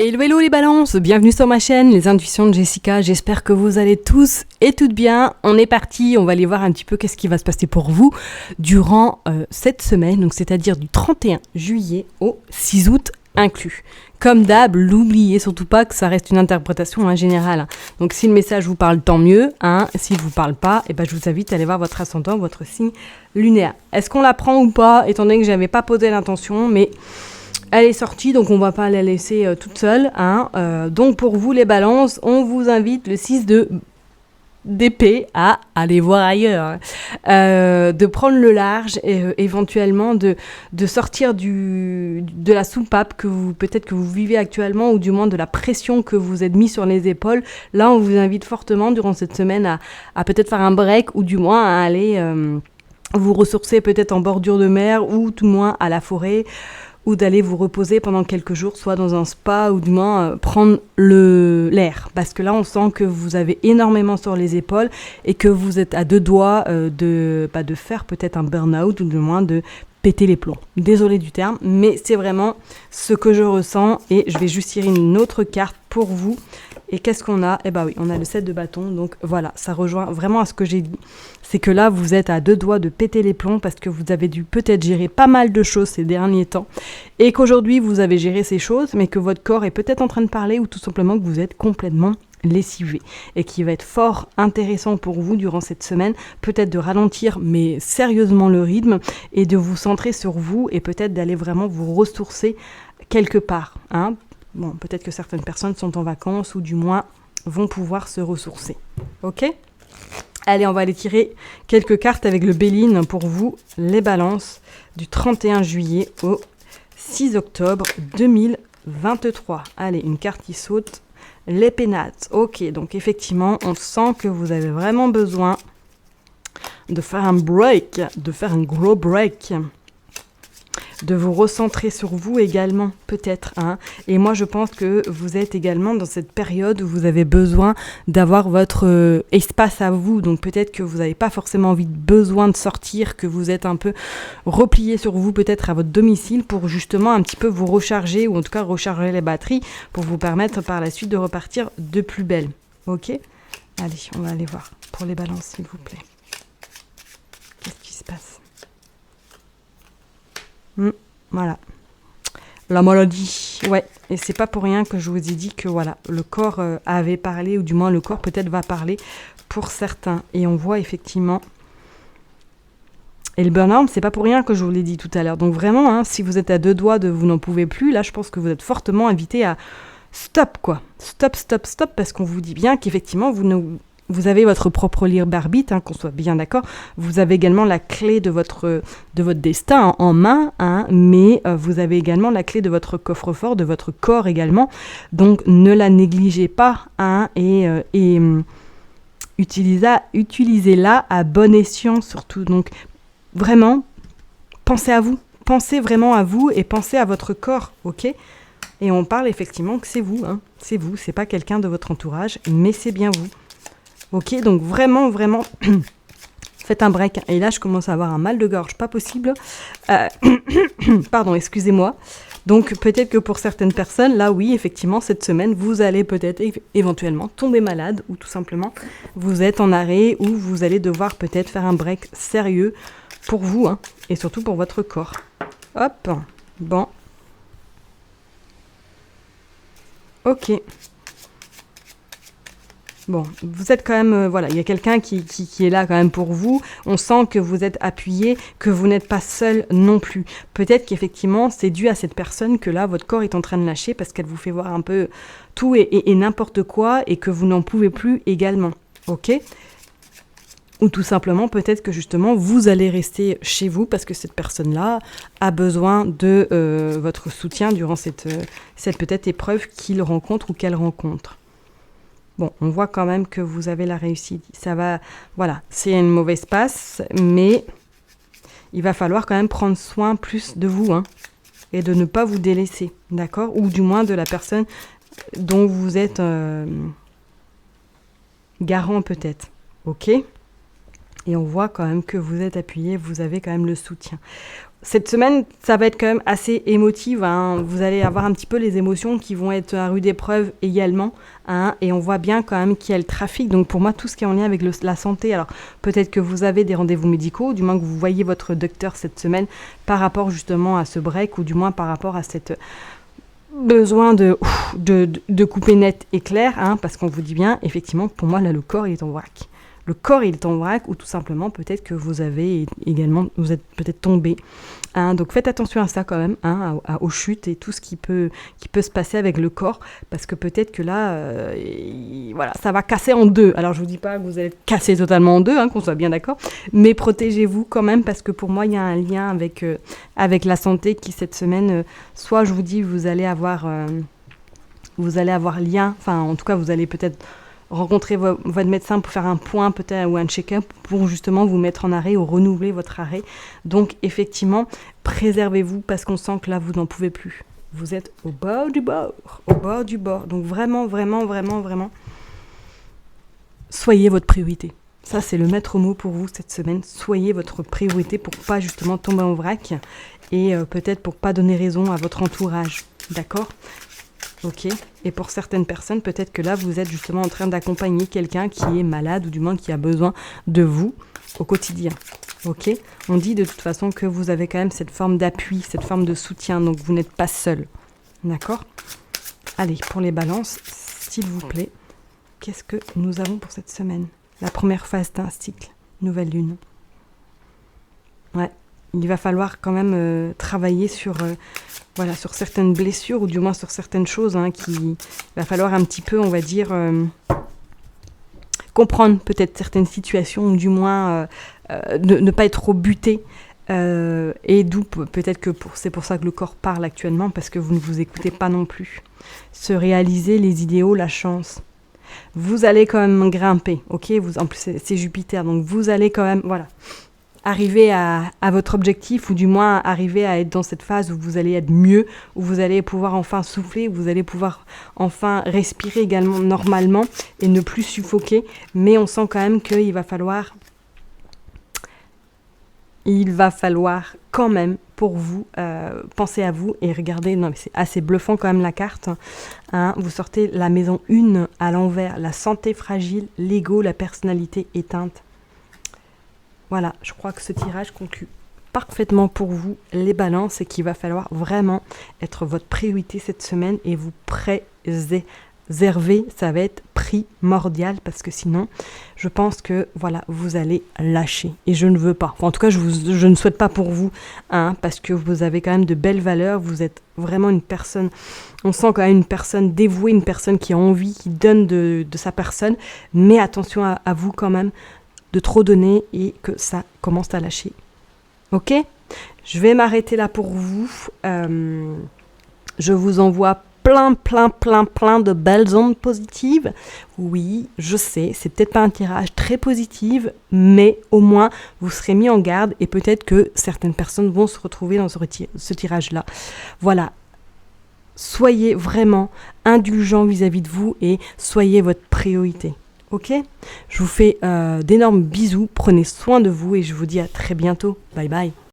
Hello hello les balances, bienvenue sur ma chaîne, les intuitions de Jessica, j'espère que vous allez tous et toutes bien. On est parti, on va aller voir un petit peu qu'est-ce qui va se passer pour vous durant cette semaine, donc c'est-à-dire du 31 juillet au 6 août inclus. Comme d'hab, n'oubliez surtout pas que ça reste une interprétation générale. Donc si le message vous parle, tant mieux. S'il ne vous parle pas, je vous invite à aller voir votre ascendant, votre signe lunaire. Est-ce qu'on la prend ou pas, étant donné que je n'avais pas posé l'intention, mais elle est sortie, donc on ne va pas la laisser toute seule. Donc pour vous les balances, on vous invite le 6 d'épée à aller voir ailleurs, de prendre le large et éventuellement de sortir de la soupape que peut-être que vous vivez actuellement, ou du moins de la pression que vous êtes mis sur les épaules. Là, on vous invite fortement durant cette semaine à peut-être faire un break, ou du moins à aller vous ressourcer peut-être en bordure de mer, ou tout le moins à la forêt, ou d'aller vous reposer pendant quelques jours, soit dans un spa, ou du moins prendre l'air. Parce que là, on sent que vous avez énormément sur les épaules et que vous êtes à deux doigts de faire peut-être un burn-out, ou du moins de péter les plombs. Désolée du terme, mais c'est vraiment ce que je ressens. Et je vais juste tirer une autre carte pour vous. Et qu'est-ce qu'on a ? Oui, on a le 7 de bâton. Donc voilà, ça rejoint vraiment à ce que j'ai dit. C'est que là, vous êtes à deux doigts de péter les plombs parce que vous avez dû peut-être gérer pas mal de choses ces derniers temps. Et qu'aujourd'hui, vous avez géré ces choses, mais que votre corps est peut-être en train de parler, ou tout simplement que vous êtes complètement lessivé. Et qui va être fort intéressant pour vous durant cette semaine. Peut-être de ralentir, mais sérieusement, le rythme, et de vous centrer sur vous, et peut-être d'aller vraiment vous ressourcer quelque part. Bon, peut-être que certaines personnes sont en vacances, ou du moins vont pouvoir se ressourcer. Ok ? Allez, on va aller tirer quelques cartes avec le Béline pour vous, les balances, du 31 juillet au 6 octobre 2023. Allez, une carte qui saute, les pénates. Ok, donc effectivement, on sent que vous avez vraiment besoin de faire un break, de faire un gros break, de vous recentrer sur vous également, peut-être. Et moi, je pense que vous êtes également dans cette période où vous avez besoin d'avoir votre espace à vous. Donc peut-être que vous n'avez pas forcément besoin de sortir, que vous êtes un peu replié sur vous, peut-être à votre domicile, pour justement un petit peu vous recharger, ou en tout cas recharger les batteries, pour vous permettre par la suite de repartir de plus belle. Ok ? Allez, on va aller voir pour les balances, s'il vous plaît. Qu'est-ce qui se passe ? Voilà. La maladie. Ouais. Et c'est pas pour rien que je vous ai dit que voilà, le corps avait parlé, ou du moins le corps peut-être va parler pour certains. Et on voit effectivement. Et le burn-out, c'est pas pour rien que je vous l'ai dit tout à l'heure. Donc vraiment, si vous êtes à deux doigts de vous n'en pouvez plus, là je pense que vous êtes fortement invité à stop, quoi. Stop, parce qu'on vous dit bien qu'effectivement vous avez votre propre libre arbitre, qu'on soit bien d'accord. Vous avez également la clé de votre destin en main, mais vous avez également la clé de votre coffre-fort, de votre corps également. Donc ne la négligez pas, et utilisez-la à bon escient surtout. Donc vraiment, pensez à vous. Pensez vraiment à vous et pensez à votre corps, ok ? Et on parle effectivement que c'est vous, c'est vous, c'est pas quelqu'un de votre entourage, mais c'est bien vous. Ok, donc vraiment, faites un break. Et là, je commence à avoir un mal de gorge, pas possible. Pardon, excusez-moi. Donc, peut-être que pour certaines personnes, là, oui, effectivement, cette semaine, vous allez peut-être éventuellement tomber malade, ou tout simplement, vous êtes en arrêt, ou vous allez devoir peut-être faire un break sérieux pour vous, et surtout pour votre corps. Hop, bon. Ok. Bon, vous êtes quand même, il y a quelqu'un qui est là quand même pour vous. On sent que vous êtes appuyé, que vous n'êtes pas seul non plus. Peut-être qu'effectivement, c'est dû à cette personne que là, votre corps est en train de lâcher, parce qu'elle vous fait voir un peu tout et n'importe quoi, et que vous n'en pouvez plus également. Ok ? Ou tout simplement, peut-être que justement, vous allez rester chez vous, parce que cette personne-là a besoin de votre soutien durant cette peut-être épreuve qu'il rencontre ou qu'elle rencontre. Bon, on voit quand même que vous avez la réussite. Ça va, voilà, c'est une mauvaise passe, mais il va falloir quand même prendre soin plus de vous, et de ne pas vous délaisser, d'accord ? Ou du moins de la personne dont vous êtes garant peut-être, ok ? Et on voit quand même que vous êtes appuyé, vous avez quand même le soutien. Cette semaine, ça va être quand même assez émotive, hein. Vous allez avoir un petit peu les émotions qui vont être à rude épreuve également, hein. Et on voit bien quand même qu'il y a le trafic. Donc pour moi, tout ce qui est en lien avec la santé, alors peut-être que vous avez des rendez-vous médicaux, du moins que vous voyez votre docteur cette semaine par rapport justement à ce break, ou du moins par rapport à cette besoin de couper net et clair, hein, parce qu'on vous dit bien, effectivement, pour moi, là, le corps, il est en vrac. Le corps, il est en vrac, ou tout simplement, peut-être que vous êtes peut-être tombé. Hein, donc faites attention à ça quand même, hein, aux chutes et tout ce qui peut se passer avec le corps, parce que peut-être que là, voilà, ça va casser en deux. Alors je vous dis pas que vous allez être cassé totalement en deux, hein, qu'on soit bien d'accord, mais protégez-vous quand même, parce que pour moi, il y a un lien avec la santé qui, cette semaine, soit je vous dis, vous allez avoir lien, enfin en tout cas, vous allez peut-être rencontrer votre médecin pour faire un point peut-être ou un check-up pour justement vous mettre en arrêt ou renouveler votre arrêt. Donc effectivement, préservez-vous parce qu'on sent que là, vous n'en pouvez plus. Vous êtes au bord du bord, au bord du bord. Donc vraiment, vraiment, vraiment, vraiment, soyez votre priorité. Ça, c'est le maître mot pour vous cette semaine. Soyez votre priorité pour pas justement tomber en vrac et peut-être pour pas donner raison à votre entourage. D'accord ? Ok, et pour certaines personnes, peut-être que là, vous êtes justement en train d'accompagner quelqu'un qui est malade ou du moins qui a besoin de vous au quotidien. Ok, on dit de toute façon que vous avez quand même cette forme d'appui, cette forme de soutien, donc vous n'êtes pas seul. D'accord ? Allez, pour les balances, s'il vous plaît, qu'est-ce que nous avons pour cette semaine ? La première phase d'un cycle, nouvelle lune. Ouais, il va falloir quand même travailler sur certaines blessures, ou du moins sur certaines choses, hein, il va falloir un petit peu, on va dire, comprendre peut-être certaines situations, ou du moins ne pas être trop buté. Et d'où peut-être que c'est pour ça que le corps parle actuellement, parce que vous ne vous écoutez pas non plus. Se réaliser les idéaux, la chance. Vous allez quand même grimper, ok ? En plus, c'est Jupiter, donc vous allez quand même, arriver à votre objectif, ou du moins arriver à être dans cette phase où vous allez être mieux, où vous allez pouvoir enfin souffler, où vous allez pouvoir enfin respirer également normalement et ne plus suffoquer. Mais on sent quand même qu'il va falloir quand même pour vous penser à vous et regarder. Non, mais c'est assez bluffant quand même la carte, hein. Vous sortez la maison 1 à l'envers, la santé fragile, l'ego, la personnalité éteinte. Voilà, je crois que ce tirage conclut parfaitement pour vous les balances, et qu'il va falloir vraiment être votre priorité cette semaine et vous préserver. Ça va être primordial, parce que sinon, je pense que vous allez lâcher. Et je ne veux pas. Enfin, en tout cas, je ne souhaite pas pour vous, hein, parce que vous avez quand même de belles valeurs. Vous êtes vraiment une personne, on sent quand même une personne dévouée, une personne qui a envie, qui donne de sa personne. Mais attention à vous quand même, de trop donner et que ça commence à lâcher. Ok ? Je vais m'arrêter là pour vous. Je vous envoie plein de belles ondes positives. Oui, je sais, c'est peut-être pas un tirage très positif, mais au moins vous serez mis en garde, et peut-être que certaines personnes vont se retrouver dans ce tirage-là. Voilà. Soyez vraiment indulgents vis-à-vis de vous et soyez votre priorité. Ok ? Je vous fais d'énormes bisous, prenez soin de vous et je vous dis à très bientôt. Bye bye.